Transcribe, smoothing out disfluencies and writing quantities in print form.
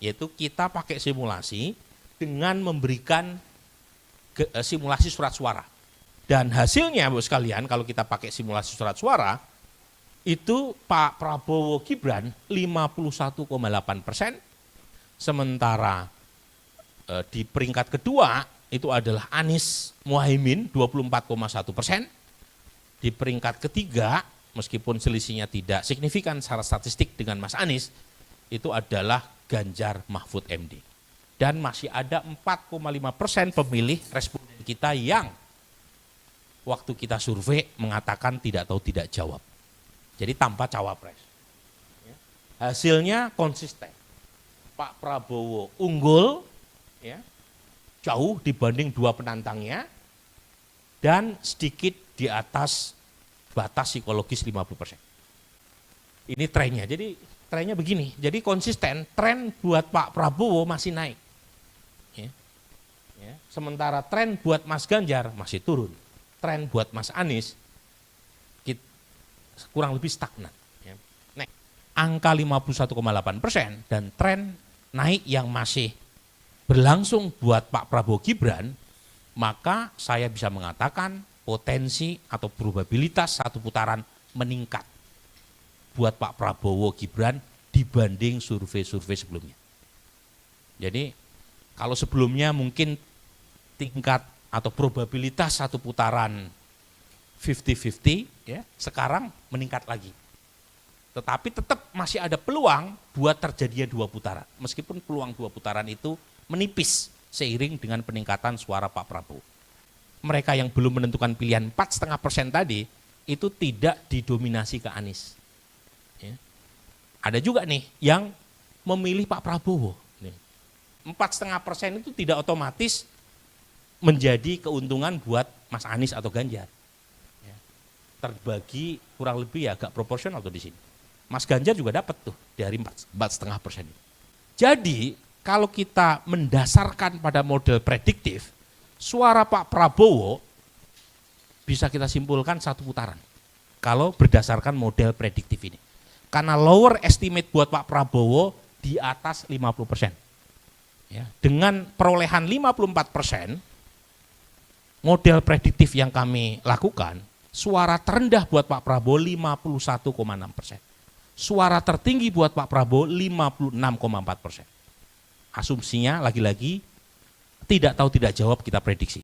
Yaitu kita pakai simulasi dengan memberikan simulasi surat suara. Dan hasilnya Bapak sekalian, kalau kita pakai simulasi surat suara, itu Pak Prabowo Gibran 51,8%, sementara di peringkat kedua itu adalah Anies Muhaimin 24,1%. Di peringkat ketiga, meskipun selisihnya tidak signifikan secara statistik dengan Mas Anies, itu adalah Ganjar Mahfud MD. Dan masih ada 4,5% pemilih responden kita yang waktu kita survei mengatakan tidak tahu tidak jawab. Jadi tanpa cawapres. Hasilnya konsisten. Pak Prabowo unggul, ya, jauh dibanding dua penantangnya, dan sedikit di atas batas psikologis 50%. Ini trennya, jadi trennya begini, jadi konsisten, tren buat Pak Prabowo masih naik. Ya. Sementara tren buat Mas Ganjar masih turun, tren buat Mas Anies kurang lebih stagnan. Ya. Nah, angka 51,8% dan tren naik yang masih berlangsung buat Pak Prabowo Gibran, maka saya bisa mengatakan potensi atau probabilitas satu putaran meningkat buat Pak Prabowo Gibran dibanding survei-survei sebelumnya. Jadi kalau sebelumnya mungkin tingkat atau probabilitas satu putaran 50-50, ya, sekarang meningkat lagi. Tetapi tetap masih ada peluang buat terjadinya dua putaran, meskipun peluang dua putaran itu menipis seiring dengan peningkatan suara Pak Prabowo. Mereka yang belum menentukan pilihan 4,5% tadi itu tidak didominasi ke Anies. Ya. Ada juga nih yang memilih Pak Prabowo. 4,5% itu tidak otomatis menjadi keuntungan buat Mas Anies atau Ganjar. Ya. Terbagi kurang lebih agak proporsional tuh di sini. Mas Ganjar juga dapat tuh dari 4,5%. Jadi kalau kita mendasarkan pada model prediktif, suara Pak Prabowo bisa kita simpulkan satu putaran. Kalau berdasarkan model prediktif ini. Karena lower estimate buat Pak Prabowo di atas 50%. Ya, dengan perolehan 54%, model prediktif yang kami lakukan, suara terendah buat Pak Prabowo 51,6%. Suara tertinggi buat Pak Prabowo 56,4%. Asumsinya lagi-lagi tidak tahu tidak jawab kita prediksi.